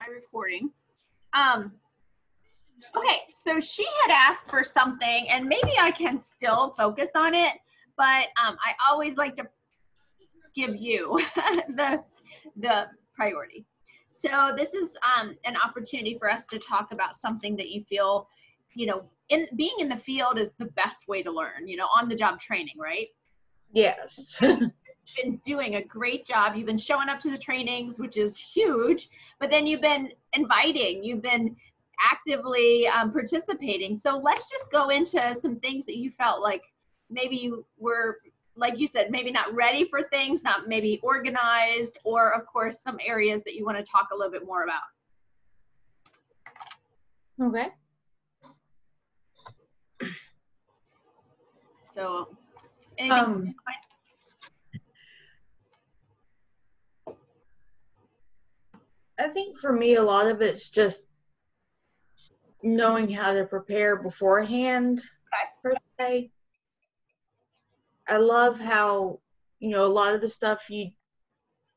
my recording. Okay, so she had asked for something, and maybe I can still focus on it, but I always like to give you the priority. So this is an opportunity for us to talk about something that you feel, in being in the field is the best way to learn, on the job training, right? Yes. You've been doing a great job. You've been showing up to the trainings, which is huge, but then you've been inviting, you've been actively participating. So let's just go into some things that you felt like maybe you were, like you said, maybe not ready for things, not maybe organized, or of course, some areas that you want to talk a little bit more about. Okay. So, anything? I think for me, a lot of it's just knowing how to prepare beforehand, per se. I love how, a lot of the stuff you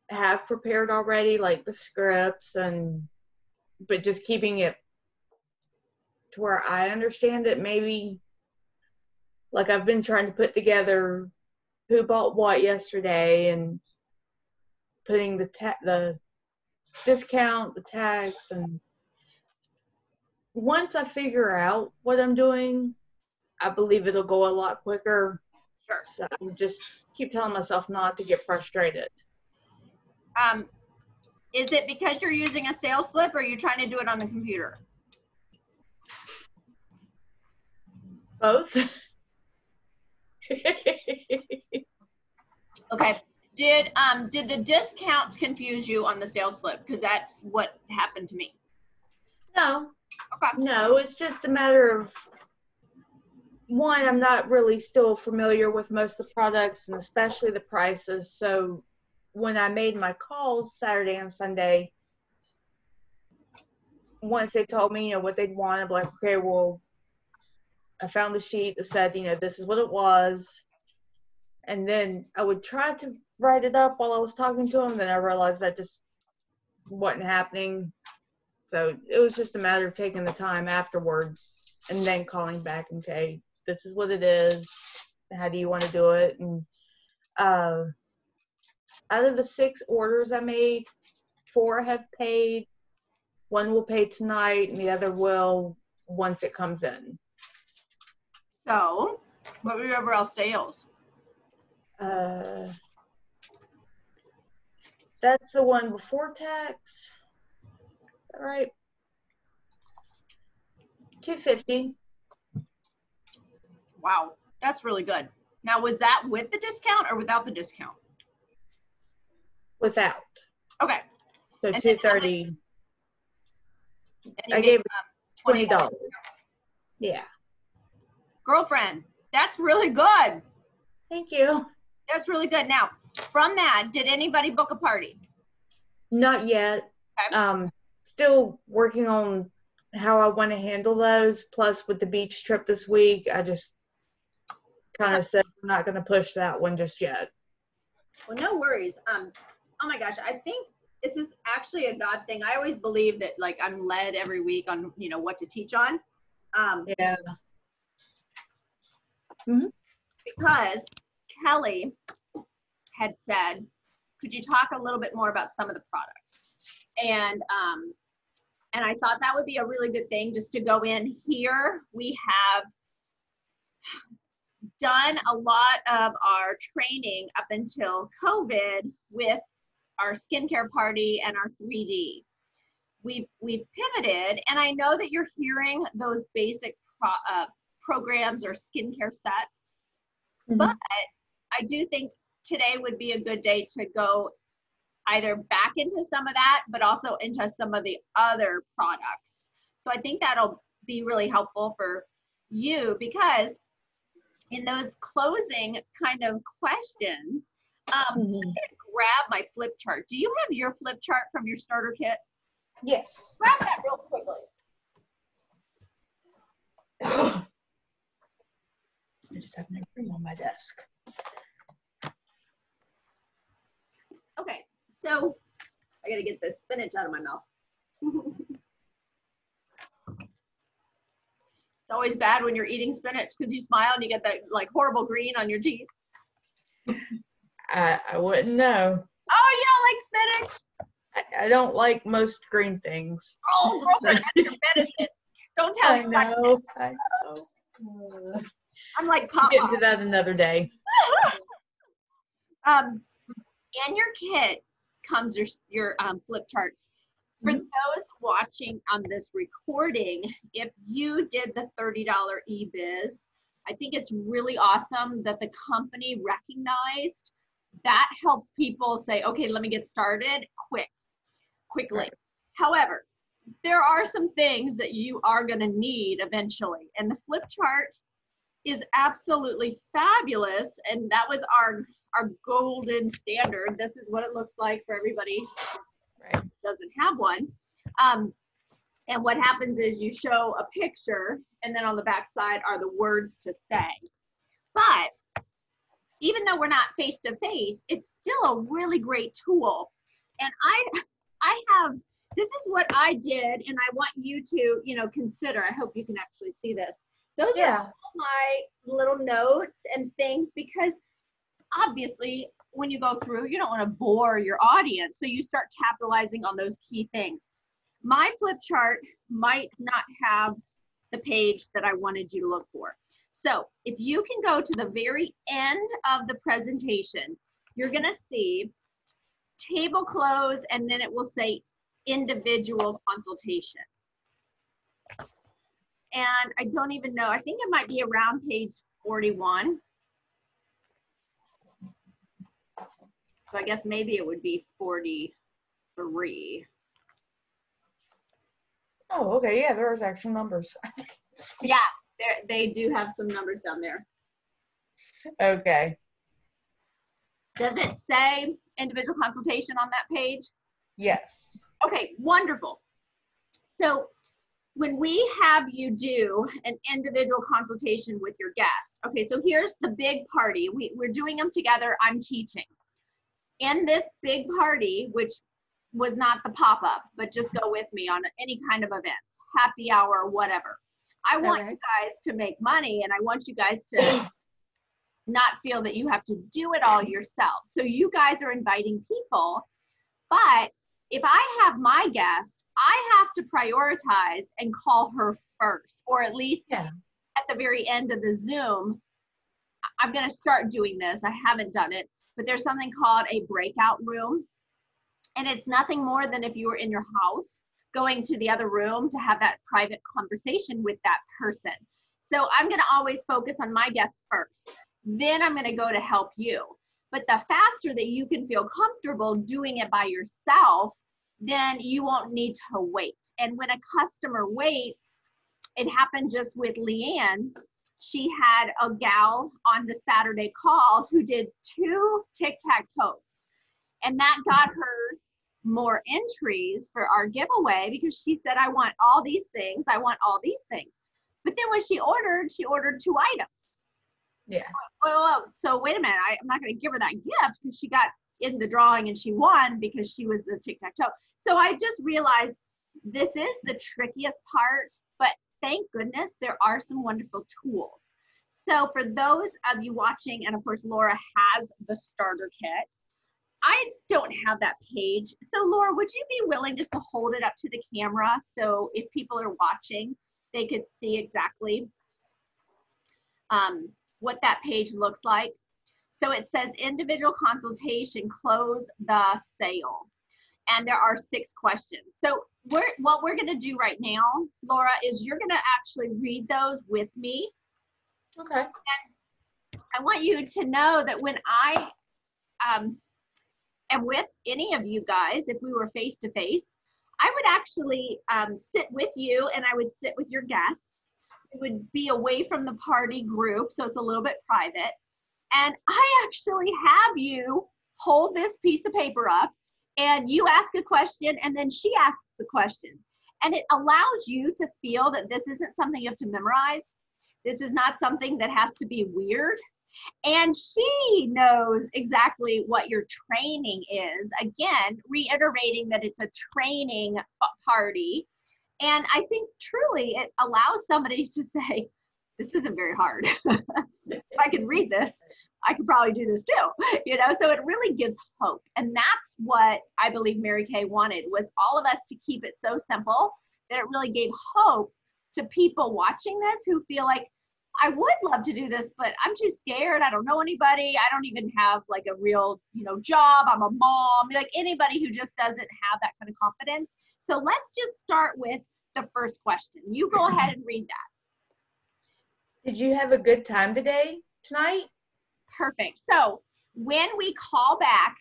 have prepared already, like the scripts, but just keeping it to where I understand it. Maybe, like I've been trying to put together who bought what yesterday and putting the discount, the tax, and once I figure out what I'm doing, I believe it'll go a lot quicker. Sure. So I just keep telling myself not to get frustrated. Is it because you're using a sales slip, or are you trying to do it on the computer? Both. Okay. Did the discounts confuse you on the sales slip? Because that's what happened to me. No. Okay. No, it's just a matter of, one, I'm not really still familiar with most of the products and especially the prices. So when I made my calls Saturday and Sunday, once they told me, what they'd want, I'd be like, okay, well, I found the sheet that said, this is what it was. And then I would try to write it up while I was talking to them. Then I realized that just wasn't happening. So it was just a matter of taking the time afterwards and then calling back and say, this is what it is. How do you want to do it? And out of the 6 orders I made, 4 have paid. 1 will pay tonight, and the other will once it comes in. So, what were your overall sales? That's the one before tax. All right. $250. Wow, that's really good. Now, was that with the discount or without the discount? Without. Okay. So $230. I gave $20. Yeah. Girlfriend, that's really good. Thank you. That's really good. Now, from that, did anybody book a party? Not yet. Okay. Still working on how I want to handle those. Plus, with the beach trip this week, I just kind of said I'm not going to push that one just yet. Well, no worries. Oh my gosh, I think this is actually a God thing. I always believe that, like, I'm led every week on, what to teach on. Yeah. Mm-hmm. Because Kelly had said, could you talk a little bit more about some of the products? And I thought that would be a really good thing just to go in here. We have done a lot of our training up until COVID with our skincare party and our 3D. We've pivoted, and I know that you're hearing those basic programs or skincare sets, mm-hmm. But I do think today would be a good day to go either back into some of that, but also into some of the other products. So I think that'll be really helpful for you, because in those closing kind of questions, I'm going to grab my flip chart. Do you have your flip chart from your starter kit? Yes. Grab that real quickly. I just have my cream on my desk. Okay, so I gotta get the spinach out of my mouth. always bad when you're eating spinach because you smile and you get that like horrible green on your teeth. I wouldn't know. Oh, you don't like spinach? I don't like most green things. Oh, girlfriend, that's your medicine. Don't tell I me. know. I know. I'm like We'll Pop. get into that another day. In your kit comes your flip chart. For those watching on this recording, if you did the $30 eBiz, I think it's really awesome that the company recognized that helps people say, okay, let me get started quickly. Right. However, there are some things that you are going to need eventually. And the flip chart is absolutely fabulous. And that was our golden standard. This is what it looks like for everybody who doesn't have one. And what happens is you show a picture and then on the back side are the words to say. But even though we're not face to face, it's still a really great tool. And I have, this is what I did, and I want you to, consider. I hope you can actually see this. Those are all my little notes and things, because obviously when you go through, you don't want to bore your audience. So you start capitalizing on those key things. My flip chart might not have the page that I wanted you to look for. So if you can go to the very end of the presentation, you're going to see table close, and then it will say individual consultation. And I don't even know, I think it might be around page 41. So I guess maybe it would be 43. Oh, okay. Yeah, there's actual numbers. Yeah, they do have some numbers down there. Okay. Does it say individual consultation on that page? Yes. Okay, wonderful. So when we have you do an individual consultation with your guest, okay, so here's the big party. We're doing them together. I'm teaching. In this big party, which was not the pop-up, but just go with me on any kind of events, happy hour, whatever. I want you guys to make money, and I want you guys to not feel that you have to do it all yourself. So you guys are inviting people, but if I have my guest, I have to prioritize and call her first, or at least at the very end of the Zoom. I'm going to start doing this. I haven't done it, but there's something called a breakout room. And it's nothing more than if you were in your house going to the other room to have that private conversation with that person. So I'm going to always focus on my guests first. Then I'm going to go to help you. But the faster that you can feel comfortable doing it by yourself, then you won't need to wait. And when a customer waits, it happened just with Leanne. She had a gal on the Saturday call who did 2 tic-tac-toes. And that got her more entries for our giveaway because she said, I want all these things. I want all these things. But then when she ordered 2 items. Yeah. Well, so wait a minute. I'm not going to give her that gift because she got in the drawing and she won because she was the tic-tac-toe. So I just realized this is the trickiest part, but thank goodness there are some wonderful tools. So for those of you watching, and of course Laura has the starter kit, I don't have that page. So Laura, would you be willing just to hold it up to the camera so if people are watching, they could see exactly what that page looks like? So it says individual consultation, close the sale. And there are 6 questions. So what we're gonna do right now, Laura, is you're gonna actually read those with me. Okay. And I want you to know that when I am with any of you guys, if we were face to face, I would actually sit with you and I would sit with your guests. It would be away from the party group, so it's a little bit private. And I actually have you hold this piece of paper up and you ask a question and then she asks the question. And it allows you to feel that this isn't something you have to memorize. This is not something that has to be weird. And she knows exactly what your training is. Again, reiterating that it's a training party And I think truly it allows somebody to say, this isn't very hard. If I can read this, I could probably do this too. You know, so it really gives hope. And that's what I believe Mary Kay wanted, was all of us to keep it so simple that it really gave hope to people watching this who feel like, I would love to do this, but I'm too scared. I don't know anybody. I don't even have like a real, job. I'm a mom. Like anybody who just doesn't have that kind of confidence. So let's just start with the first question. You go ahead and read that. Did you have a good time tonight? Perfect. So when we call back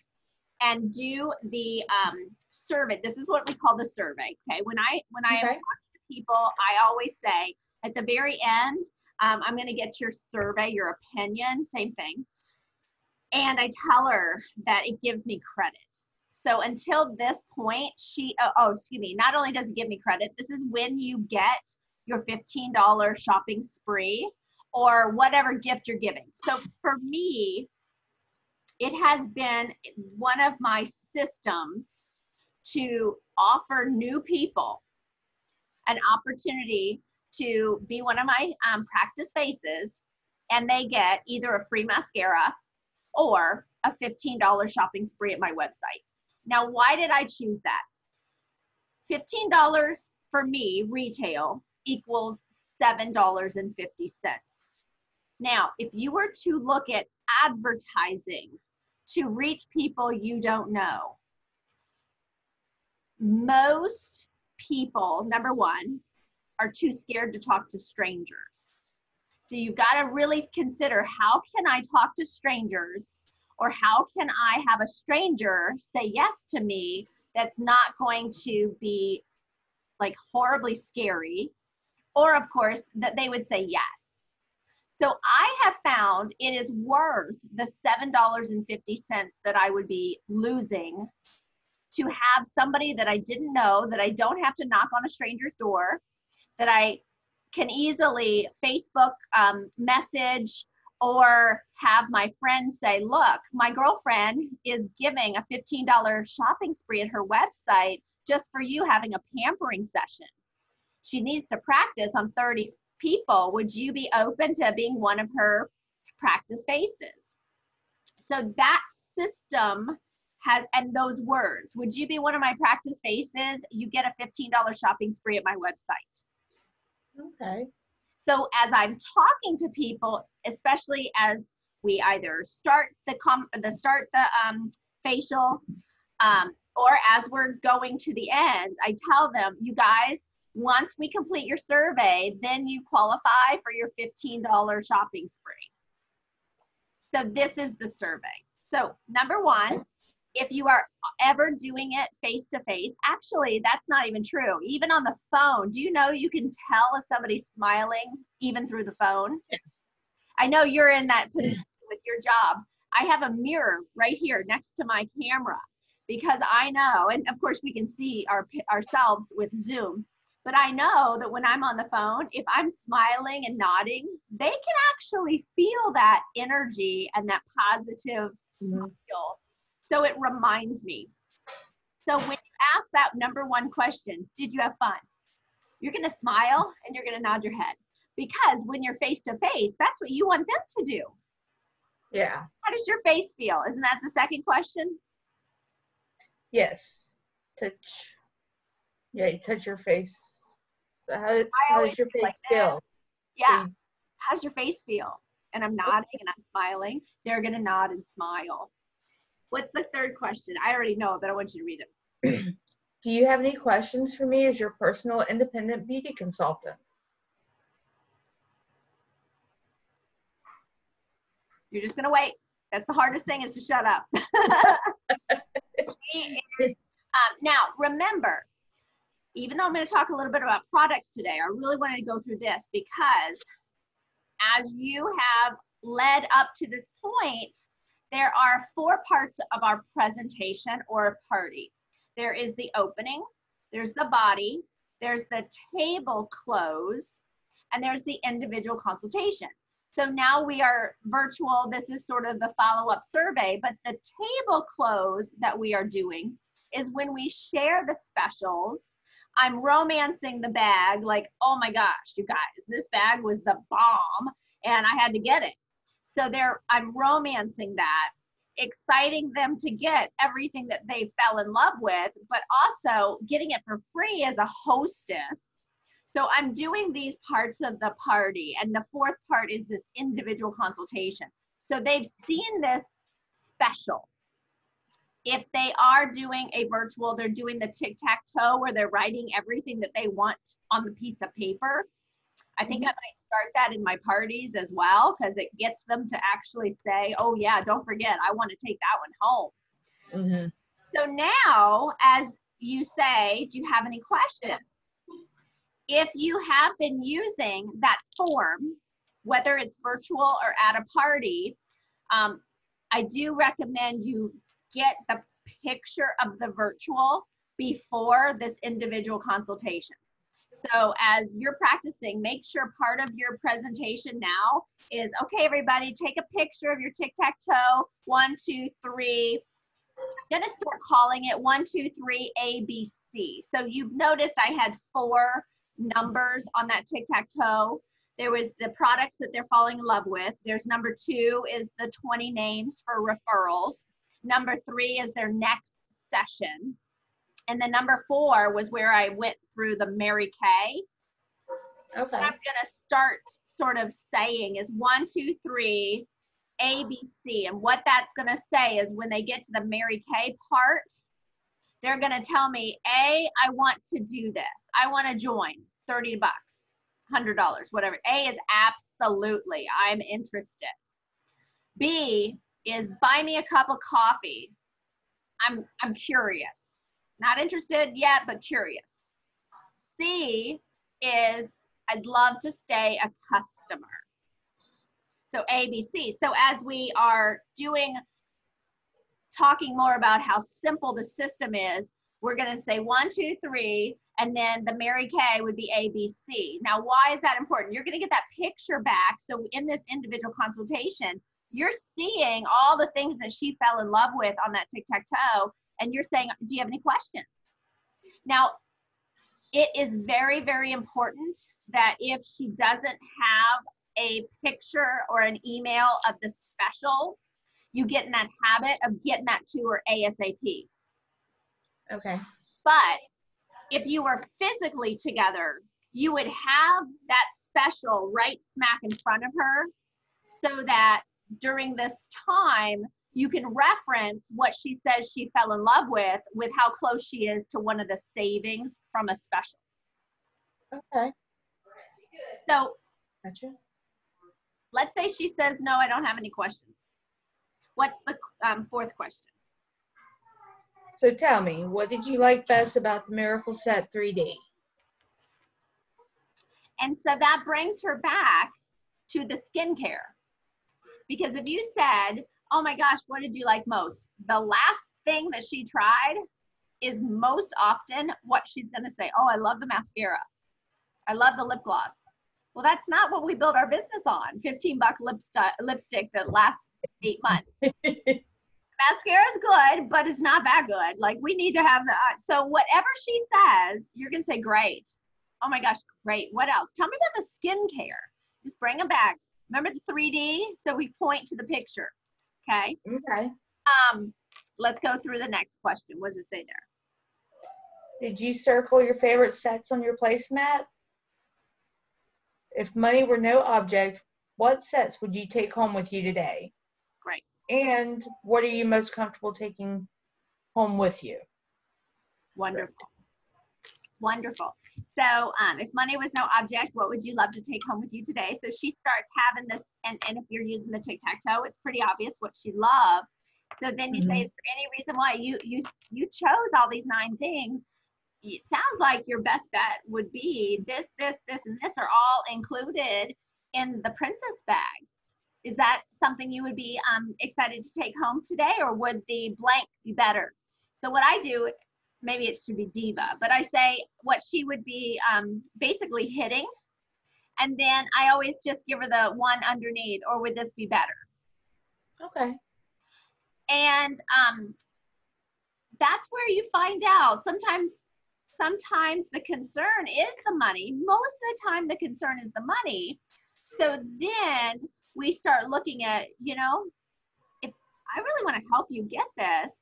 and do the survey, this is what we call the survey. Okay. When I am talking to people, I always say at the very end, I'm going to get your survey, your opinion, same thing. And I tell her that it gives me credit. So until this point, not only does it give me credit, this is when you get your $15 shopping spree or whatever gift you're giving. So for me, it has been one of my systems to offer new people an opportunity to be one of my practice faces, and they get either a free mascara or a $15 shopping spree at my website. Now, why did I choose that? $15 for me, retail, equals $7.50. Now, if you were to look at advertising to reach people you don't know, most people, number one, are too scared to talk to strangers. So you've got to really consider, how can I talk to strangers, or how can I have a stranger say yes to me that's not going to be like horribly scary, or of course that they would say yes. So I have found it is worth the $7.50 that I would be losing to have somebody that I didn't know, that I don't have to knock on a stranger's door, that I can easily Facebook message, or have my friends say, look, my girlfriend is giving a $15 shopping spree at her website just for you having a pampering session. She needs to practice on 30 people. Would you be open to being one of her practice faces? So that system has, and those words, would you be one of my practice faces? You get a $15 shopping spree at my website. Okay. So as I'm talking to people, especially as we either start the facial, or as we're going to the end, I tell them, you guys, once we complete your survey, then you qualify for your $15 shopping spree. So this is the survey. So number one, if you are ever doing it face-to-face, actually, that's not even true. Even on the phone, do you know you can tell if somebody's smiling even through the phone? I know you're in that position with your job. I have a mirror right here next to my camera, because I know, and of course we can see ourselves with Zoom, but I know that when I'm on the phone, if I'm smiling and nodding, they can actually feel that energy and that positive feel. So it reminds me. So when you ask that number one question, did you have fun? You're going to smile and you're going to nod your head, because when you're face to face, that's what you want them to do. Yeah. How does your face feel? Isn't that the second question? Yes. Touch. Yeah, you touch your face. So how does your face feel? Yeah. How does your face feel? And I'm nodding and I'm smiling. They're going to nod and smile. What's the third question? I already know it, but I want you to read it. Do you have any questions for me as your personal independent beauty consultant? You're just going to wait. That's the hardest thing, is to shut up. Now, remember, even though I'm going to talk a little bit about products today, I really wanted to go through this, because as you have led up to this point, there are 4 parts of our presentation or party. There is the opening, there's the body, there's the table close, and there's the individual consultation. So now we are virtual. This is sort of the follow-up survey, but the table close that we are doing is when we share the specials I'm romancing the bag, like, oh my gosh, you guys, this bag was the bomb and I had to get it. So I'm romancing that, exciting them to get everything that they fell in love with, but also getting it for free as a hostess. So I'm doing these parts of the party. And the fourth part is this individual consultation. So they've seen this special. If they are doing a virtual, they're doing the tic-tac-toe where they're writing everything that they want on the piece of paper. I think I might start that in my parties as well, because it gets them to actually say, oh yeah, don't forget, I want to take that one home. Mm-hmm. So now, as you say, do you have any questions? If you have been using that form, whether it's virtual or at a party, I do recommend you get the picture of the virtual before this individual consultation. So as you're practicing, make sure part of your presentation now is, okay, everybody, take a picture of your tic-tac-toe, 1, 2, 3. I'm gonna start calling it 1, 2, 3, ABC. So you've noticed I had 4 numbers on that tic-tac-toe. There was the products that they're falling in love with. There's number 2 is the 20 names for referrals. Number 3 is their next session. And then number 4 was where I went through the Mary Kay. Okay. What I'm gonna start sort of saying is 1, 2, 3, ABC. And what that's gonna say is when they get to the Mary Kay part, they're gonna tell me, A, I want to do this. I wanna join, $30, $100, whatever. A is absolutely, I'm interested. B is buy me a cup of coffee. I'm curious. Not interested yet, but curious. C is I'd love to stay a customer. So ABC. So as we are talking more about how simple the system is, we're going to say 1, 2, 3, and then the Mary Kay would be ABC. Now, why is that important? You're going to get that picture back. So in this individual consultation, you're seeing all the things that she fell in love with on that tic-tac-toe, and you're saying, do you have any questions? Now, it is very, very important that if she doesn't have a picture or an email of the specials, you get in that habit of getting that to her ASAP. Okay. But if you were physically together, you would have that special right smack in front of her so that during this time, you can reference what she says she fell in love with how close she is to one of the savings from a special. Okay. So Gotcha. let's say she says, no, I don't have any questions. What's the fourth question? So tell me, what did you like best about the Miracle Set 3D? And so that brings her back to the skincare. Because if you said, oh my gosh, what did you like most? The last thing that she tried is most often what she's going to say. Oh, I love the mascara. I love the lip gloss. Well, that's not what we built our business on. $15 lipstick that lasts 8 months. Mascara is good, but it's not that good. Like, we need to have the, so whatever she says, you're going to say, great. Oh my gosh, great. What else? Tell me about the skincare. Just bring them back. Remember the 3D? So we point to the picture. Okay. Okay. Let's go through the next question. What does it say there? Did you circle your favorite sets on your placemat? If money were no object, what sets would you take home with you today? Great. And what are you most comfortable taking home with you? Wonderful. Wonderful. So if money was no object, what would you love to take home with you today? So she starts having this, and if you're using the tic-tac-toe, it's pretty obvious what she loved. So then you say, is there any reason why you chose all these 9 things? It sounds like your best bet would be this, and this are all included in the princess bag. Is that something you would be excited to take home today, or would the blank be better? So what I do, maybe it should be diva, but I say what she would be basically hitting, and then I always just give her the one underneath, or would this be better? Okay. And that's where you find out. Sometimes sometimes the concern is the money. Most of the time the concern is the money. So then we start looking at, you know, if I really want to help you get this,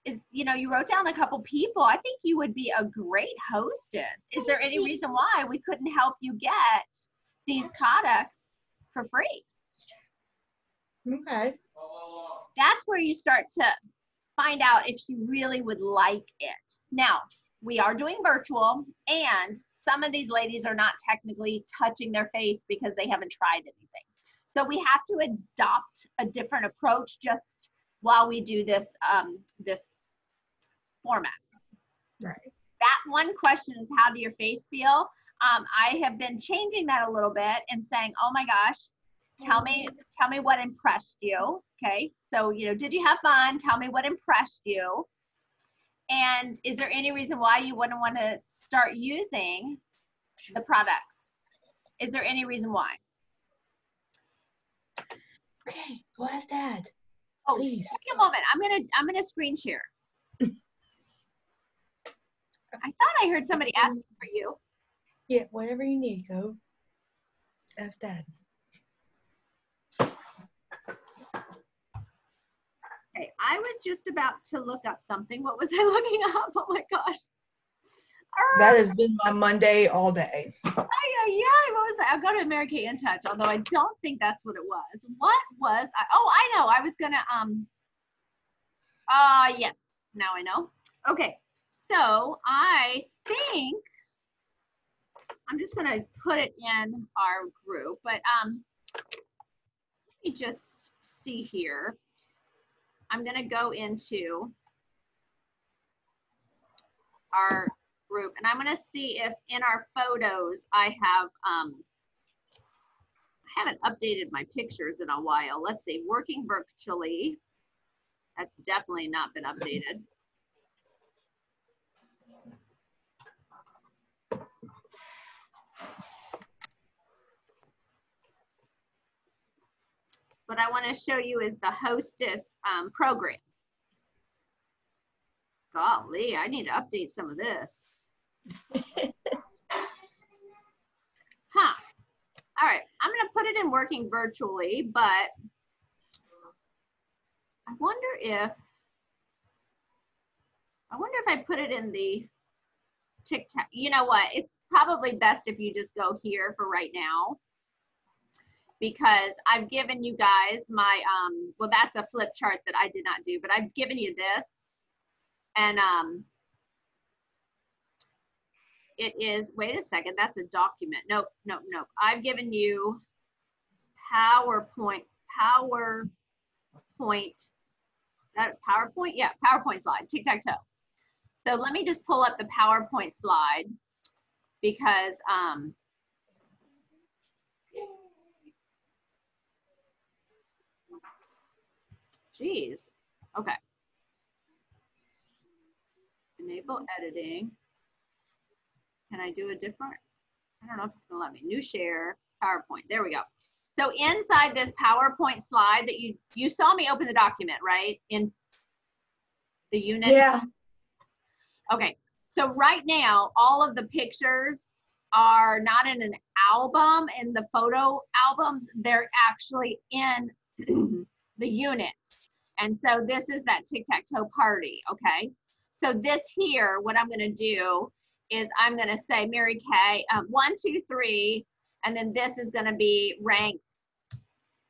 is, you know, you wrote down a couple people. I think you would be a great hostess. Is there any reason why we couldn't help you get these products for free? Okay. That's where you start to find out if she really would like it. Now, we are doing virtual, and some of these ladies are not technically touching their face because they haven't tried anything. So we have to adopt a different approach just while we do this, this format. Right. That one question is, how do your face feel? I have been changing that a little bit and saying, oh my gosh, tell me what impressed you. Okay, so, you know, did you have fun? Tell me what impressed you. And is there any reason why you wouldn't want to start using the products? Is there any reason why? Okay, go ask Dad. Oh, Please. give me a moment. I'm gonna screen share. I thought I heard somebody asking for you. Yeah, whatever you need, go ask Dad. Okay, I was just about to look up something. What was I looking up? Oh my gosh. That has been my Monday all day. Yeah. What was that? I'll go to Mary Kay In Touch, although I don't think that's what it was. What was I? Oh, I know. I was gonna yes. Now I know. Okay. So I think I'm just gonna put it in our group, but let me just see here. I'm gonna go into our group, and I'm gonna see if in our photos I haven't updated my pictures in a while. Let's see, working virtually. That's definitely not been updated. What I want to show you is the hostess program. Golly, I need to update some of this. Huh. All right, I'm going to put it in working virtually, but I wonder if I put it in the TikTok. You know what? It's probably best if you just go here for right now, because I've given you guys my, well, that's a flip chart that I did not do, but I've given you this. And it is, wait a second, that's a document. Nope. I've given you PowerPoint, that PowerPoint? Yeah, PowerPoint slide, tic-tac-toe. So let me just pull up the PowerPoint slide, because geez, okay. Enable editing. Can I do a different? I don't know if it's gonna let me. New share, PowerPoint, there we go. So inside this PowerPoint slide that you saw me open the document, right? In the unit? Yeah. Okay, so right now, all of the pictures are not in an album, in the photo albums, they're actually in the units. And so this is that tic-tac-toe party, okay? So this here, what I'm gonna do is I'm gonna say Mary Kay, 1, 2, 3, and then this is gonna be rank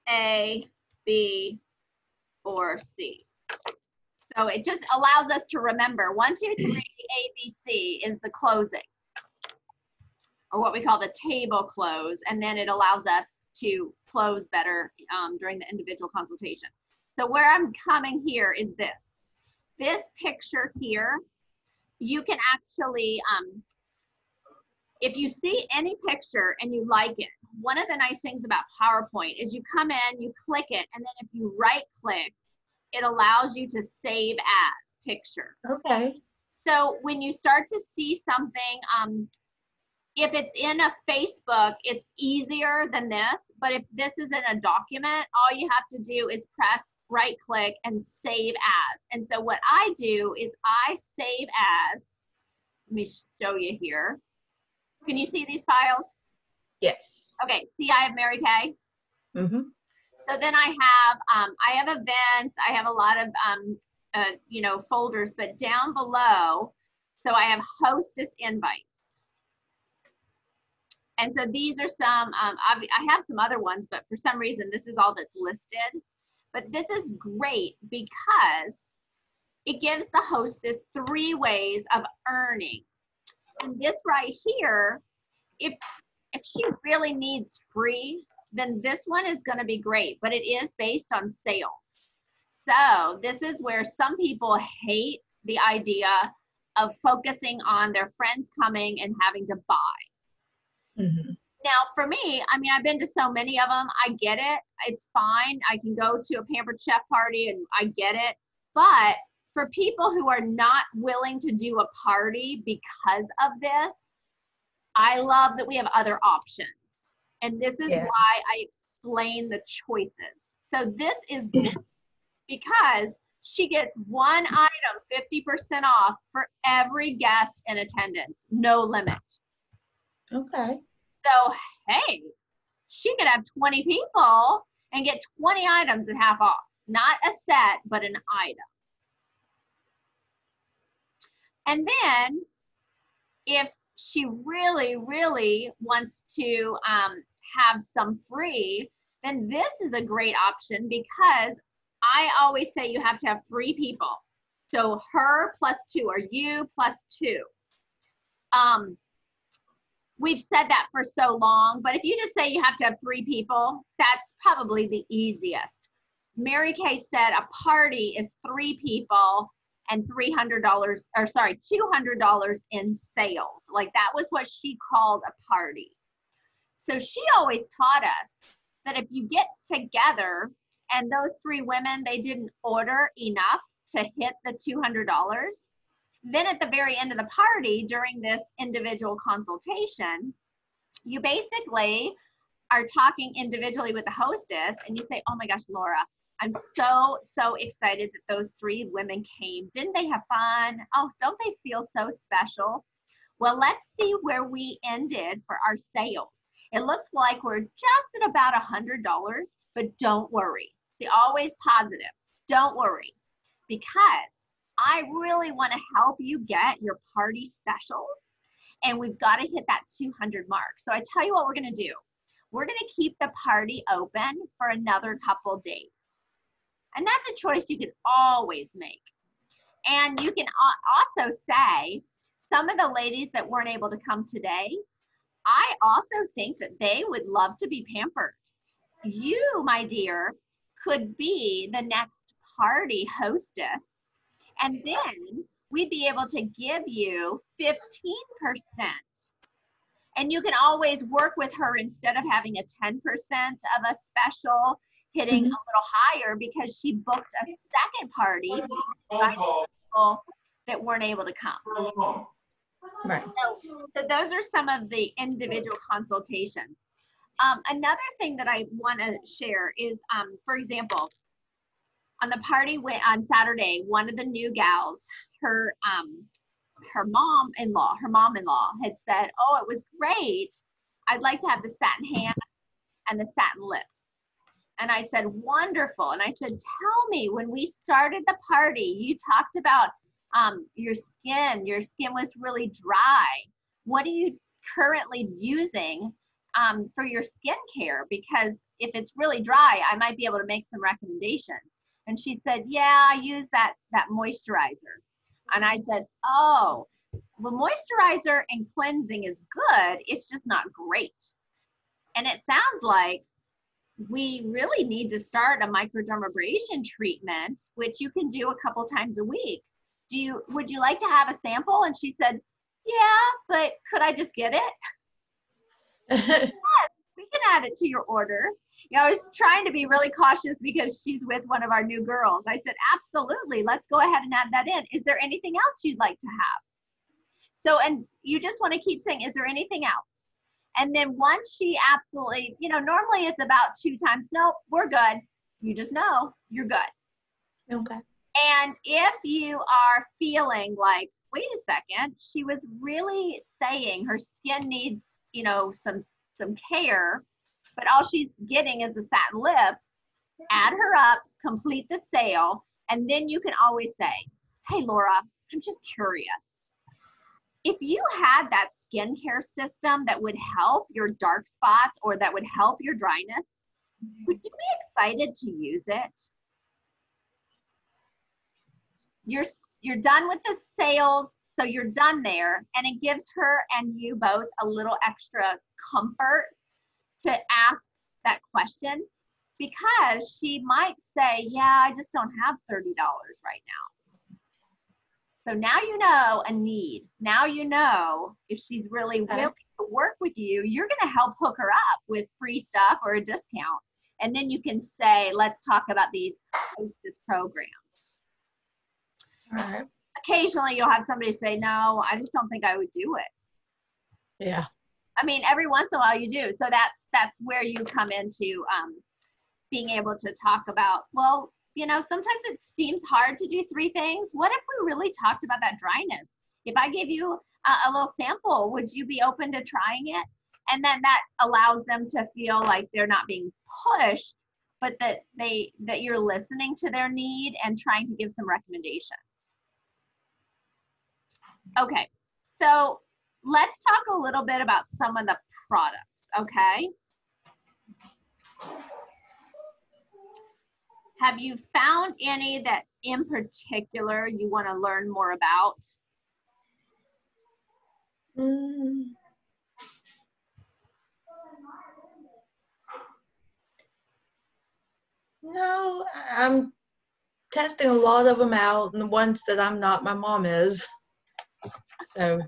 A, B, or C. So it just allows us to remember 1, 2, 3, A, B, C is the closing, or what we call the table close, and then it allows us to close better during the individual consultation. So where I'm coming here is this picture here. You can actually, if you see any picture and you like it, one of the nice things about PowerPoint is you come in, you click it, and then if you right click, it allows you to save as picture. Okay. So when you start to see something, if it's in a Facebook, it's easier than this, but if this is in a document, all you have to do is press right click and save as. And so what I do is I save as Let me show you here. Can you see these files? Yes. Okay, see, I have Mary Kay. Mm-hmm. So then I have events, I have a lot of, you know, folders, but down below, so I have hostess invites. And so these are some, I have some other ones, but for some reason, this is all that's listed. But this is great because it gives the hostess 3 ways of earning. And this right here, if she really needs free, then this one is going to be great, but it is based on sales. So this is where some people hate the idea of focusing on their friends coming and having to buy. Mm-hmm. Now, for me, I mean, I've been to so many of them. I get it. It's fine. I can go to a Pampered Chef party and I get it. But for people who are not willing to do a party because of this, I love that we have other options. And this is why I explain the choices. So this is great because she gets one item 50% off for every guest in attendance, no limit. Okay. So, hey, she could have 20 people and get 20 items at half off. Not a set, but an item. And then if she really, really wants to have some free, then this is a great option because I always say you have to have 3 people. So her plus 2 or you plus 2. We've said that for so long, but if you just say you have to have 3 people, that's probably the easiest. Mary Kay said a party is 3 people and $300, or sorry, $200 in sales. Like that was what she called a party. So she always taught us that if you get together and those 3 women, they didn't order enough to hit the $200, then at the very end of the party during this individual consultation, you basically are talking individually with the hostess and you say, oh my gosh, Laura, I'm so excited that those 3 women came. Didn't they have fun? Oh, don't they feel so special? Well, let's see where we ended for our sales. It looks like we're just at about $100, but don't worry. See, always positive. Don't worry, because I really want to help you get your party specials, and we've got to hit that 200 mark. So I tell you what we're going to do. We're going to keep the party open for another couple days. And that's a choice you can always make. And you can also say, some of the ladies that weren't able to come today, I also think that they would love to be pampered. You, my dear, could be the next party hostess. And then we'd be able to give you 15%. And you can always work with her instead of having a 10% of a special, hitting a little higher because she booked a second party by people that weren't able to come. Right. So those are some of the individual consultations. Another thing that I want to share is, for example, on the party on Saturday, one of the new gals, her mom-in-law had said, oh, it was great. I'd like to have the satin hands and the satin lips. And I said, wonderful. And I said, tell me, when we started the party, you talked about your skin was really dry. What are you currently using for your skincare? Because if it's really dry, I might be able to make some recommendations. And she said, yeah, I use that moisturizer. And I said, oh, well, moisturizer and cleansing is good. It's just not great. And it sounds like we really need to start a microdermabrasion treatment, which you can do a couple times a week. Would you like to have a sample? And she said, yeah, but could I just get it? Yes, we can add it to your order. You know, I was trying to be really cautious because she's with one of our new girls. I said, absolutely, let's go ahead and add that in. Is there anything else you'd like to have? So, and you just want to keep saying, is there anything else? And then once she absolutely, you know, normally it's about 2 times. Nope, we're good. You just know you're good. Okay. And if you are feeling like, wait a second, she was really saying her skin needs, you know, some care, but all she's getting is the satin lips. Add her up, complete the sale, and then you can always say, hey, Laura, I'm just curious. If you had that skincare system that would help your dark spots or that would help your dryness, would you be excited to use it? You're done with the sales, so you're done there, and it gives her and you both a little extra comfort to ask that question, because she might say, yeah, I just don't have $30 right now. So now you know a need. Now you know if she's really willing to work with you, you're going to help hook her up with free stuff or a discount. And then you can say, let's talk about these hostess programs. All right. Occasionally you'll have somebody say, no, I just don't think I would do it. Yeah. I mean, every once in a while you do. So that's where you come into being able to talk about, well, you know, sometimes it seems hard to do 3 things. What if we really talked about that dryness? If I gave you a little sample, would you be open to trying it? And then that allows them to feel like they're not being pushed, but that you're listening to their need and trying to give some recommendations. Okay, so let's talk a little bit about some of the products, okay? Have you found any that in particular you want to learn more about? No, I'm testing a lot of them out, and the ones that I'm not, my mom is. So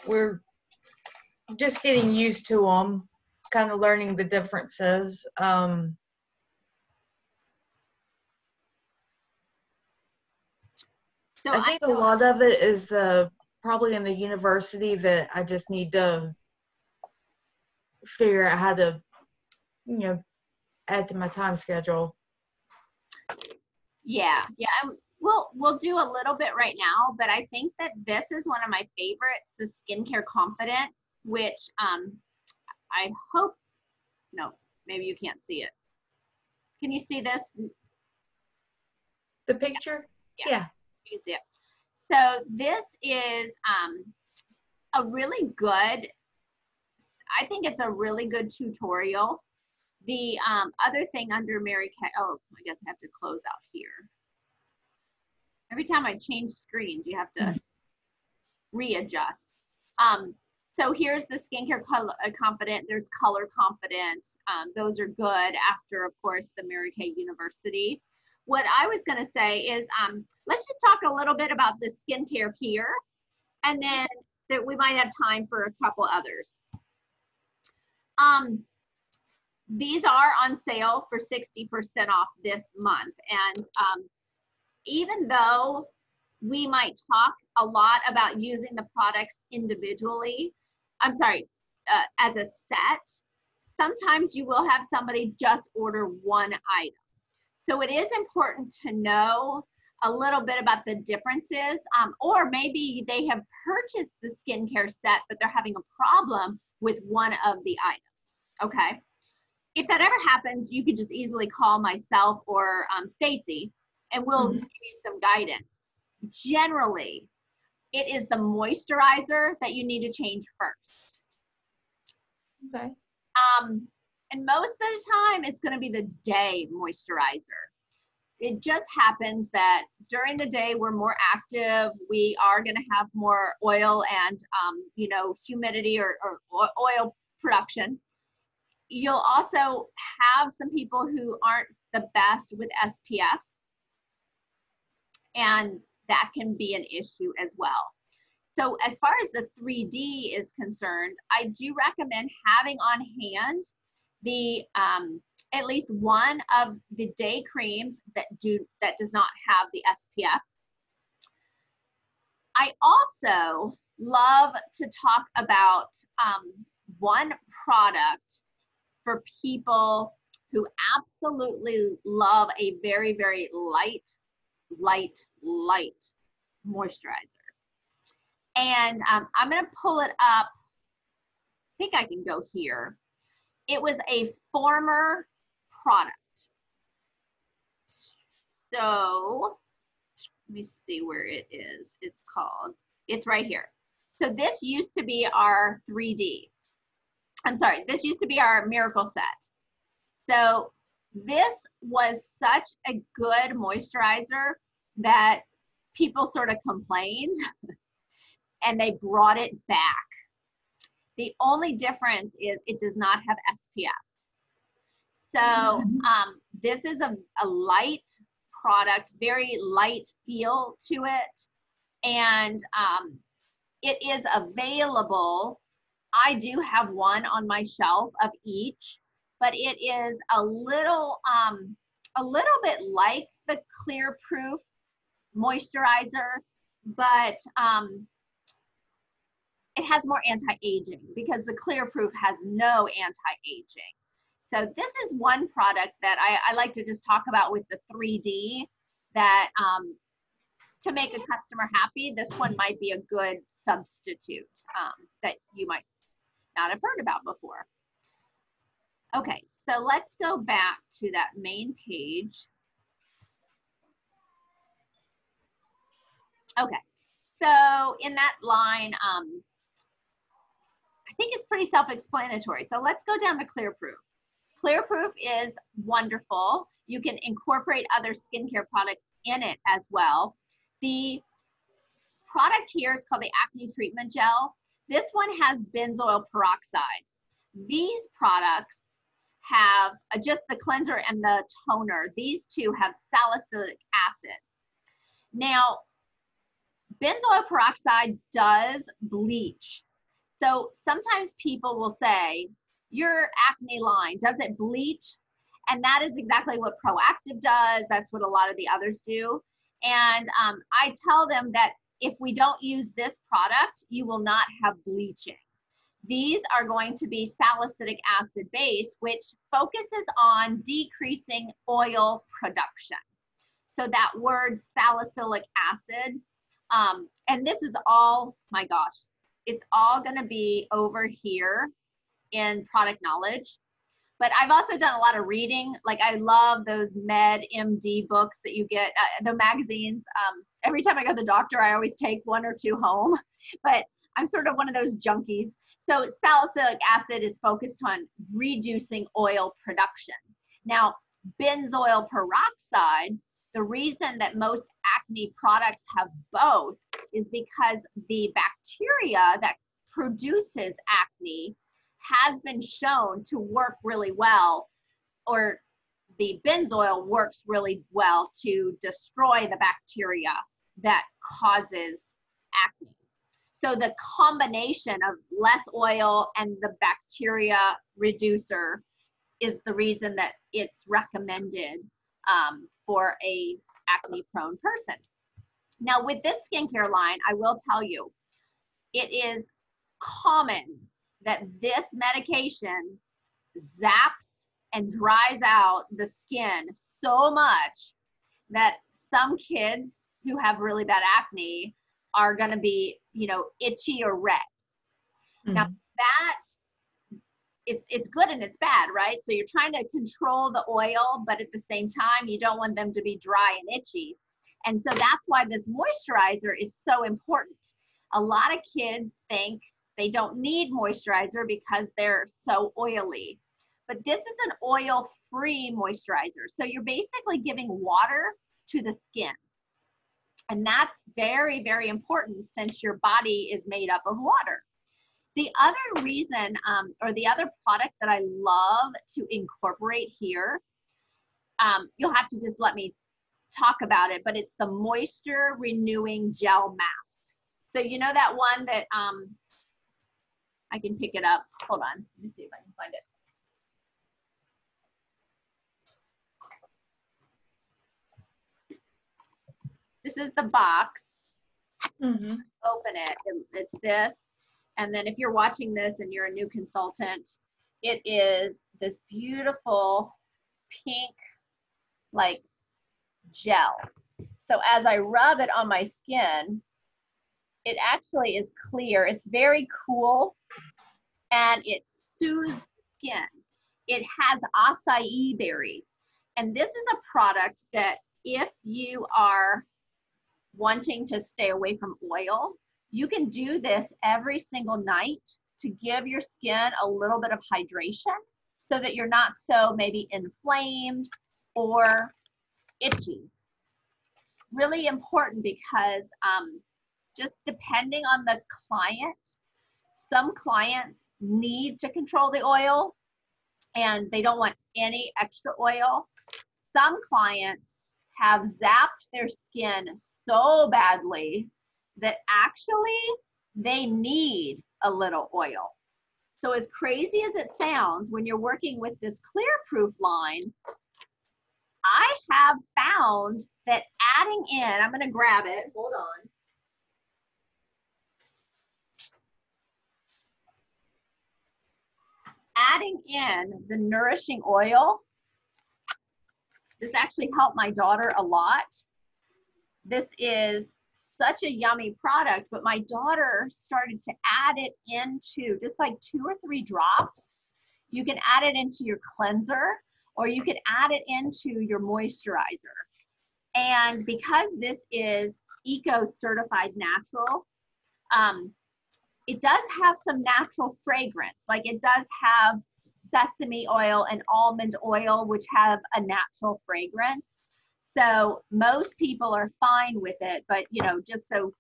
we're just getting used to them, kind of learning the differences. So I think a lot of it is probably in the university that I just need to figure out how to, you know, add to my time schedule. Yeah, we'll do a little bit right now, but I think that this is one of my favorites, the Skincare Confident, which I hope, no, maybe you can't see it. Can you see this? The picture? Yeah. You can see it. So this is a really good, I think it's a really good tutorial. The other thing under Mary Kay, oh, I guess I have to close out here. Every time I change screens, you have to readjust. So here's the Skincare Confident. There's Color Confident. Those are good after, of course, the Mary Kay University. What I was going to say is, let's just talk a little bit about the skincare here, and then that we might have time for a couple others. These are on sale for 60% off this month. And even though we might talk a lot about using the products individually, as a set, sometimes you will have somebody just order one item. So it is important to know a little bit about the differences, or maybe they have purchased the skincare set, but they're having a problem with one of the items, okay? If that ever happens, you could just easily call myself or Stacy, and we'll give you some guidance. Generally, it is the moisturizer that you need to change first. Okay. And most of the time, it's going to be the day moisturizer. It just happens that during the day, we're more active. We are going to have more oil and, you know, humidity or oil production. You'll also have some people who aren't the best with SPF, and that can be an issue as well. So as far as the 3D is concerned, I do recommend having on hand the at least one of the day creams that does not have the SPF. I also love to talk about one product for people who absolutely love a very, very light moisturizer. And I'm going to pull it up. I think I can go here. It was a former product. So let me see where it is. It's right here. So this used to be our 3D. I'm sorry, this used to be our miracle set. So this was such a good moisturizer that people sort of complained and they brought it back. The only difference is it does not have SPF. So this is a light product, very light feel to it. And it is available. I do have one on my shelf of each, but it is a little bit like the Clear Proof moisturizer, but it has more anti-aging because the Clear Proof has no anti-aging. So this is one product that I like to just talk about with the 3D that to make a customer happy, this one might be a good substitute that you might not have heard about before. Okay, so let's go back to that main page. Okay, so in that line, I think it's pretty self-explanatory. So let's go down to Clear Proof. Clear Proof is wonderful. You can incorporate other skincare products in it as well. The product here is called the Acne Treatment Gel. This one has benzoyl peroxide. These products have just the cleanser and the toner. These two have salicylic acid. Now, benzoyl peroxide does bleach. So sometimes people will say, your acne line, does it bleach? And that is exactly what Proactive does. That's what a lot of the others do. And I tell them that if we don't use this product, you will not have bleaching. These are going to be salicylic acid based, which focuses on decreasing oil production. So that word salicylic acid, and this is all, my gosh, it's all gonna be over here in product knowledge. But I've also done a lot of reading. Like I love those Med MD books that you get, the magazines. Every time I go to the doctor, I always take one or two home, but I'm sort of one of those junkies. So salicylic acid is focused on reducing oil production. Now, benzoyl peroxide, the reason that most acne products have both is because the bacteria that produces acne has been shown to work really well, or the benzoyl works really well to destroy the bacteria that causes acne. So the combination of less oil and the bacteria reducer is the reason that it's recommended for a acne prone person. Now with this skincare line, I will tell you, it is common that this medication zaps and dries out the skin so much that some kids who have really bad acne are going to be, you know, itchy or red. Mm-hmm. Now that it's good and it's bad, right? So you're trying to control the oil, but at the same time, you don't want them to be dry and itchy. And so that's why this moisturizer is so important. A lot of kids think they don't need moisturizer because they're so oily. But this is an oil-free moisturizer. So you're basically giving water to the skin. And that's very, very important since your body is made up of water. The other reason, or the other product that I love to incorporate here, you'll have to just let me talk about it, but it's the Moisture Renewing Gel Mask. So you know that one that, I can pick it up. Hold on, let me see if I can find it. This is the box. Mm-hmm. Open it. It's this. And then if you're watching this and you're a new consultant, it is this beautiful pink, like, gel. So as I rub it on my skin, It actually is clear. It's very cool and it soothes skin. It has acai berry. And this is a product that if you are wanting to stay away from oil, you can do this every single night to give your skin a little bit of hydration so that you're not so maybe inflamed or itchy. Really important because just depending on the client, some clients need to control the oil and they don't want any extra oil. Some clients have zapped their skin so badly that actually they need a little oil. So as crazy as it sounds, when you're working with this Clear Proof line, I have found that adding in, I'm going to grab it, hold on. Adding in the nourishing oil, this actually helped my daughter a lot. This is such a yummy product, but my daughter started to add it into just like 2 or 3 drops. You can add it into your cleanser or you can add it into your moisturizer. And because this is eco certified natural, it does have some natural fragrance. Like it does have sesame oil and almond oil, which have a natural fragrance. So most people are fine with it, but you know, just so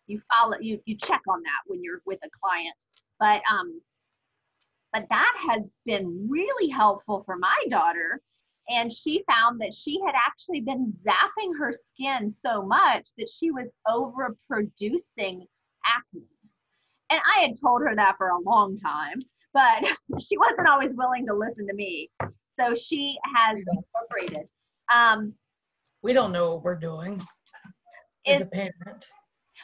you follow, you check on that when you're with a client. But that has been really helpful for my daughter. And she found that she had actually been zapping her skin so much that she was overproducing acne. And I had told her that for a long time, but she wasn't always willing to listen to me. So she has incorporated. We don't know what we're doing as a parent.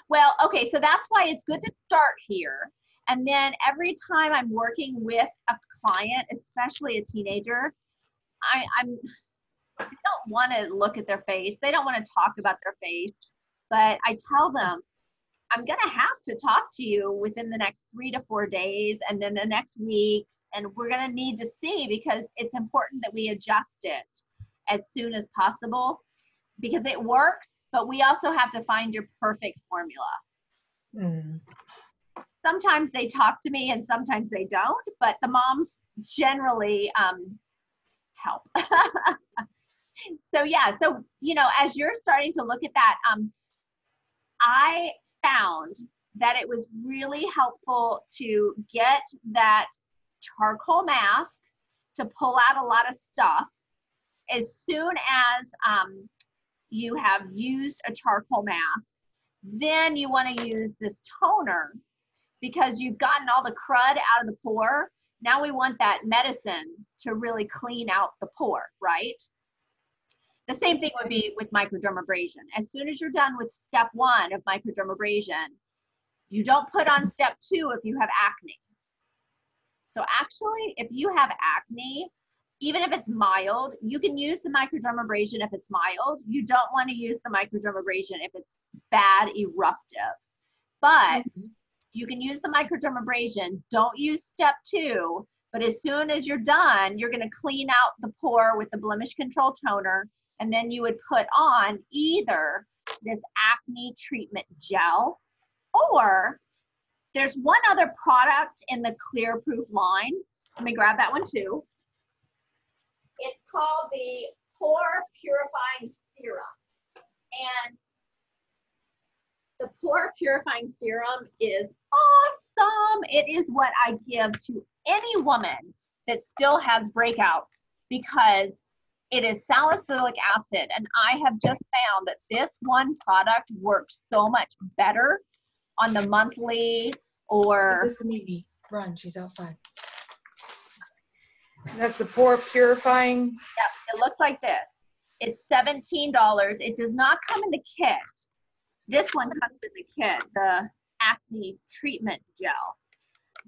Well, okay, so that's why it's good to start here. And then every time I'm working with a client, especially a teenager, I don't want to look at their face. They don't want to talk about their face. But I tell them, I'm going to have to talk to you within the next 3 to 4 days and then the next week. And we're going to need to see because it's important that we adjust it as soon as possible because it works, but we also have to find your perfect formula. Mm. Sometimes they talk to me and sometimes they don't, but the moms generally help. So yeah, so, you know, as you're starting to look at that, I found that it was really helpful to get that charcoal mask to pull out a lot of stuff. As soon as you have used a charcoal mask, then you want to use this toner because you've gotten all the crud out of the pore. Now we want that medicine to really clean out the pore, right? The same thing would be with microdermabrasion. As soon as you're done with step 1 of microdermabrasion, you don't put on step 2 if you have acne. So actually, if you have acne, even if it's mild, you can use the microdermabrasion if it's mild. You don't want to use the microdermabrasion if it's bad eruptive. But you can use the microdermabrasion. Don't use step 2. But as soon as you're done, you're going to clean out the pore with the blemish control toner. And then you would put on either this acne treatment gel or there's one other product in the Clear Proof line. Let me grab that one too. It's called the Pore Purifying Serum. And the Pore Purifying Serum is awesome. It is what I give to any woman that still has breakouts because it is salicylic acid. And I have just found that this one product works so much better on the monthly or... Give this to Mimi. Run, she's outside. That's the Pore Purifying? Yep, it looks like this. It's $17. It does not come in the kit. This one comes in the kit, the acne treatment gel.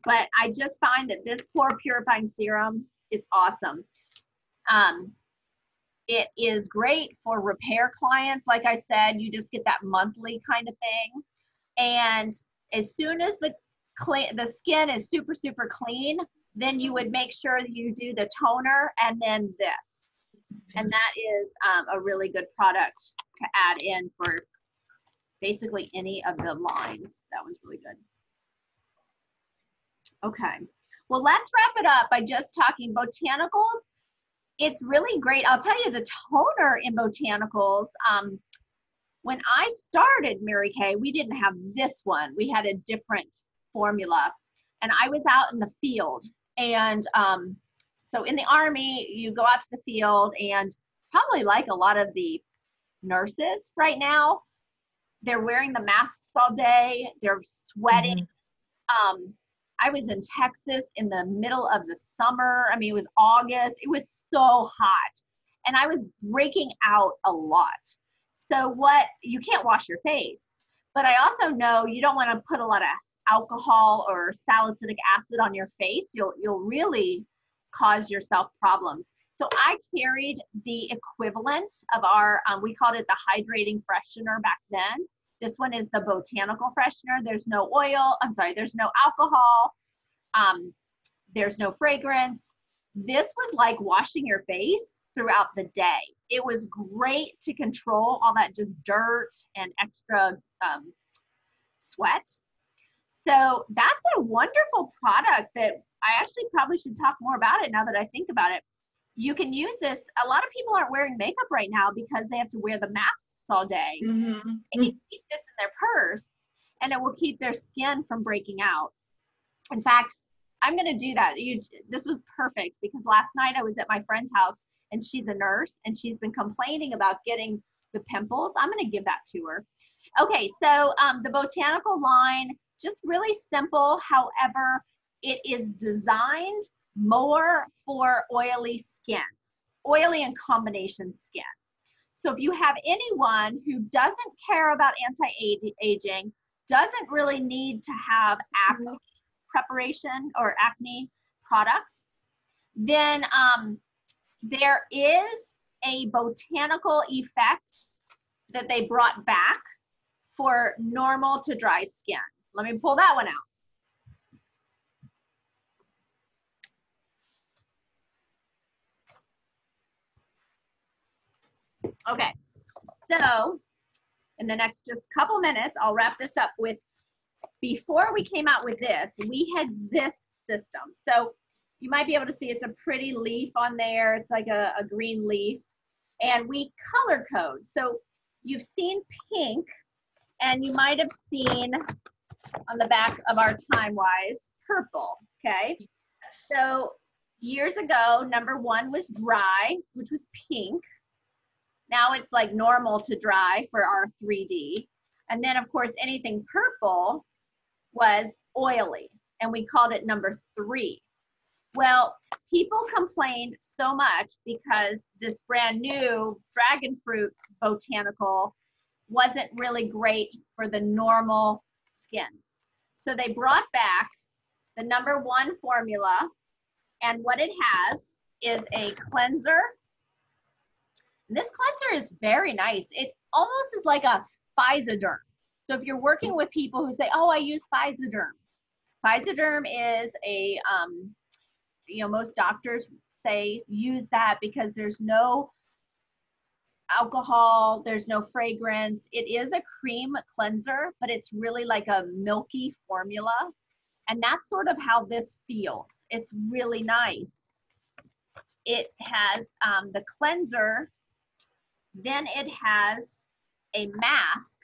But I just find that this Pore Purifying Serum is awesome. It is great for repair clients. Like I said, you just get that monthly kind of thing. And as soon as the skin is super, super clean, then you would make sure that you do the toner and then this. And that is a really good product to add in for basically any of the lines. That one's really good. Okay, well, let's wrap it up by just talking botanicals. It's really great. I'll tell you, the toner in botanicals, when I started Mary Kay, we didn't have this one. We had a different formula. And I was out in the field. And so in the Army, you go out to the field, and probably like a lot of the nurses right now, they're wearing the masks all day. They're sweating. I was in Texas in the middle of the summer. I mean, it was August. It was so hot. And I was breaking out a lot. So you can't wash your face. But I also know you don't want to put a lot of alcohol or salicylic acid on your face. You'll really cause yourself problems. So I carried the equivalent of our, we called it the hydrating freshener back then. This one is the botanical freshener. There's no oil, there's no alcohol. There's no fragrance. This was like washing your face throughout the day. It was great to control all that just dirt and extra sweat. So that's a wonderful product that I actually probably should talk more about it now that I think about it. You can use this. A lot of people aren't wearing makeup right now because they have to wear the masks all day. And you keep this in their purse, and it will keep their skin from breaking out. In fact, I'm going to do that. This was perfect because last night I was at my friend's house, and she's a nurse, and she's been complaining about getting the pimples. I'm going to give that to her. Okay, so the botanical line, just really simple. However, it is designed more for oily skin, oily and combination skin. So if you have anyone who doesn't care about anti-aging, doesn't really need to have acne preparation or acne products, then there is a botanical effect that they brought back for normal to dry skin. Let me pull that one out. Okay, so in the next just couple minutes, I'll wrap this up with, before we came out with this, we had this system. So you might be able to see it's a pretty leaf on there. It's like a green leaf. And we color code. So you've seen pink, and you might have seen on the back of our Time-Wise purple, okay? So years ago, number 1 was dry, which was pink. Now it's like normal to dry for our 3D. And then of course, anything purple was oily, and we called it number 3. Well, people complained so much because this brand new dragon fruit botanical wasn't really great for the normal skin. So they brought back the number 1 formula, and what it has is a cleanser. And this cleanser is very nice. It almost is like a Physoderm. So if you're working with people who say, oh, I use Physoderm. Physoderm is a, most doctors say use that because there's no alcohol, there's no fragrance. It is a cream cleanser, but it's really like a milky formula. And that's sort of how this feels. It's really nice. It has the cleanser, then it has a mask,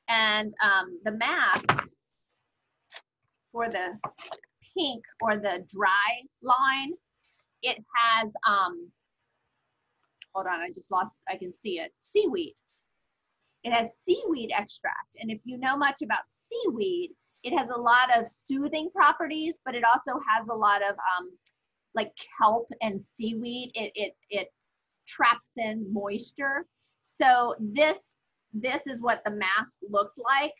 and the mask for the pink or the dry line, it has, hold on, I can see it, seaweed. It has seaweed extract, and if you know much about seaweed, it has a lot of soothing properties, but it also has a lot of like kelp and seaweed. It traps in moisture. So this is what the mask looks like.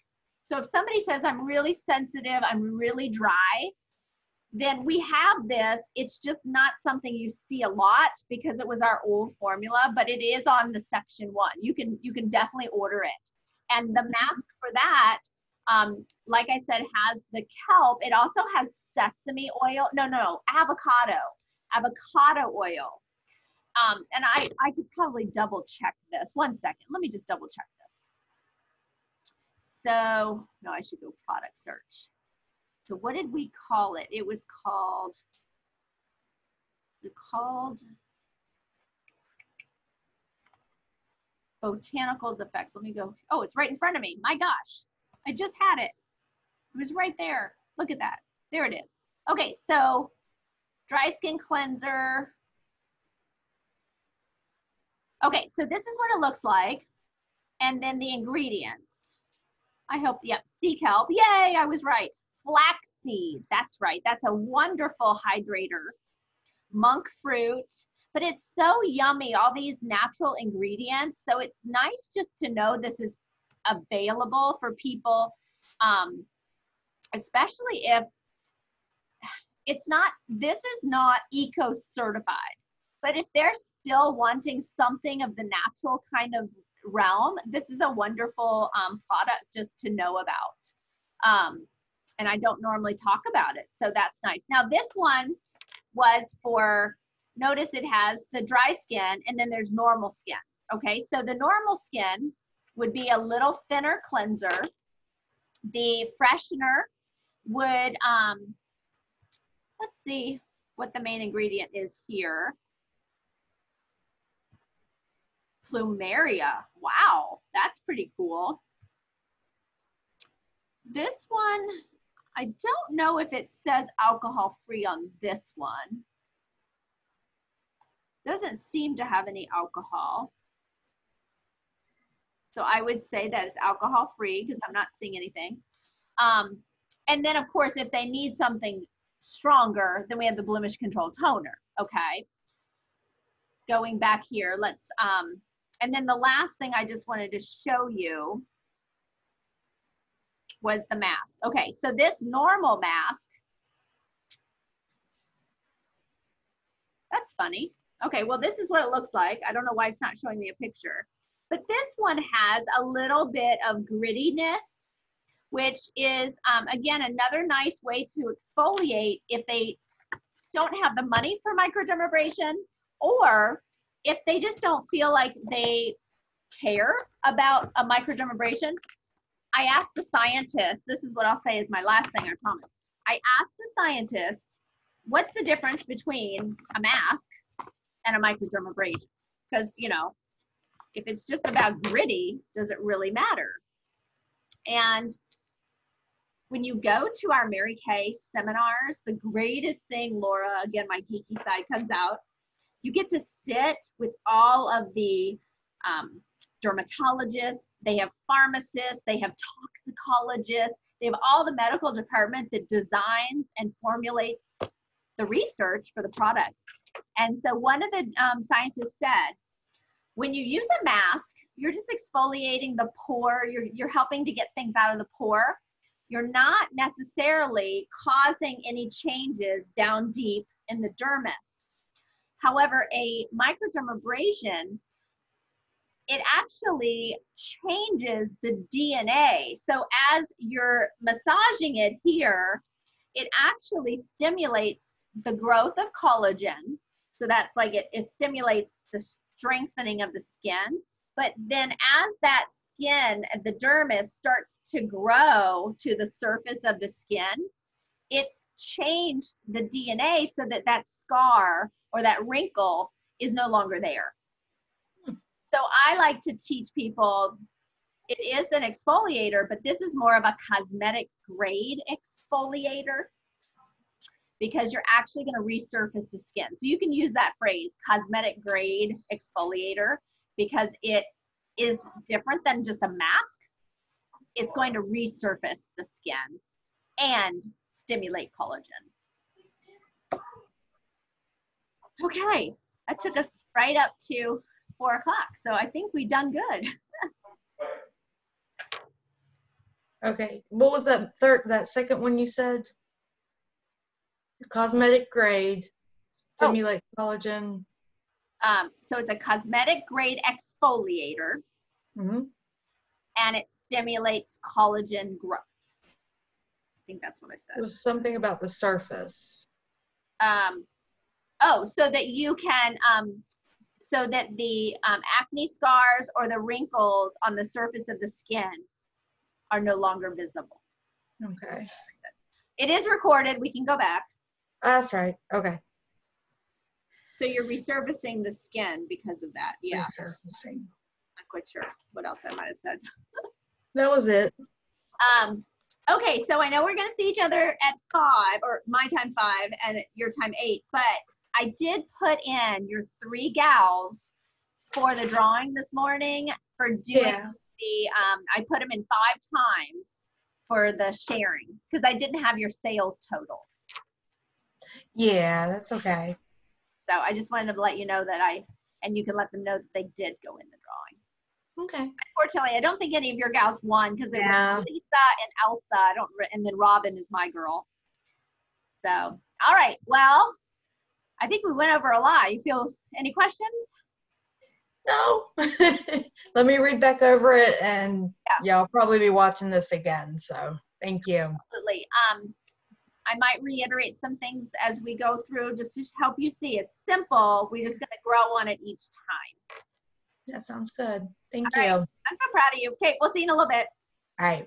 So if somebody says, I'm really sensitive, I'm really dry, then we have this. It's just not something you see a lot because it was our old formula, but it is on the section 1. You can definitely order it. And the mask for that like I said, has the kelp. It also has sesame oil. No, avocado oil. And I could probably double check this. One second. Let me just double check this. So, no, I should go product search. So what did we call it? It was called, botanicals effects. Let me go. Oh, it's right in front of me. My gosh, I just had it. It was right there. Look at that. There it is. Okay, so dry skin cleanser. Okay, so this is what it looks like. And then the ingredients. I hope, yep, sea kelp. Yay, I was right. Flaxseed, that's right. That's a wonderful hydrator. Monk fruit, but it's so yummy, all these natural ingredients. So it's nice just to know this is available for people, especially if it's not, this is not eco certified, but if they're still wanting something of the natural kind of realm, this is a wonderful product just to know about. And I don't normally talk about it, so that's nice. Now this one was for, notice it has the dry skin and then there's normal skin. Okay, so the normal skin would be a little thinner cleanser. The freshener would, let's see what the main ingredient is here. Plumeria, wow, that's pretty cool. This one, I don't know if it says alcohol free on this one. Doesn't seem to have any alcohol. So I would say that it's alcohol free because I'm not seeing anything. And then of course, if they need something stronger, then we have the blemish control toner, okay? Going back here, let's, and then the last thing I just wanted to show you was the mask. Okay, so this normal mask, that's funny. Okay, well, this is what it looks like. I don't know why it's not showing me a picture. But this one has a little bit of grittiness, which is, again, another nice way to exfoliate if they don't have the money for microdermabrasion, or if they just don't feel like they care about a microdermabrasion. I asked the scientist, this is what I'll say is my last thing, I promise. I asked the scientist, what's the difference between a mask and a microdermabrasion? Because, you know, if it's just about gritty, does it really matter? And when you go to our Mary Kay seminars, the greatest thing, Laura, again, my geeky side comes out, you get to sit with all of the dermatologists, they have pharmacists, they have toxicologists, they have all the medical department that designs and formulates the research for the product. And so one of the scientists said, when you use a mask, you're just exfoliating the pore, you're helping to get things out of the pore. You're not necessarily causing any changes down deep in the dermis. However, a microdermabrasion, it actually changes the DNA. So as you're massaging it here, it actually stimulates the growth of collagen. So that's like it stimulates the strengthening of the skin. But then as that skin, the dermis starts to grow to the surface of the skin, it's changed the DNA so that that scar or that wrinkle is no longer there. So I like to teach people, it is an exfoliator, but this is more of a cosmetic grade exfoliator because you're actually going to resurface the skin. So you can use that phrase, cosmetic grade exfoliator, because it is different than just a mask. It's going to resurface the skin and stimulate collagen. Okay, that took us right up to 4 o'clock. So I think we've done good. Okay, what was that second one you said? Cosmetic grade, stimulate collagen. So it's a cosmetic grade exfoliator, and it stimulates collagen growth. think that's what I It said. was something about the surface. Oh, so that you can, so that the acne scars or the wrinkles on the surface of the skin are no longer visible. Okay. It is recorded. We can go back. That's right. Okay. So you're resurfacing the skin because of that. Yeah. Resurfacing. Not quite sure what else I might have said. That was it. Okay, so I know we're gonna see each other at 5, or my time 5 and your time 8, but I did put in your 3 gals for the drawing this morning for doing I put them in 5 times for the sharing because I didn't have your sales totals. Yeah, that's okay. So I just wanted to let you know that and you can let them know that they did go in the drawing. Okay. Unfortunately, I don't think any of your gals won because it was Lisa and Elsa. And then Robin is my girl. So, all right. Well, I think we went over a lot. You feel any questions? No. Let me read back over it, and yeah, I'll probably be watching this again. So thank you. Absolutely. I might reiterate some things as we go through just to help you see. It's simple. We're just going to grow on it each time. That sounds good. Thank you. Right. I'm so proud of you. Okay, we'll see you in a little bit. All right.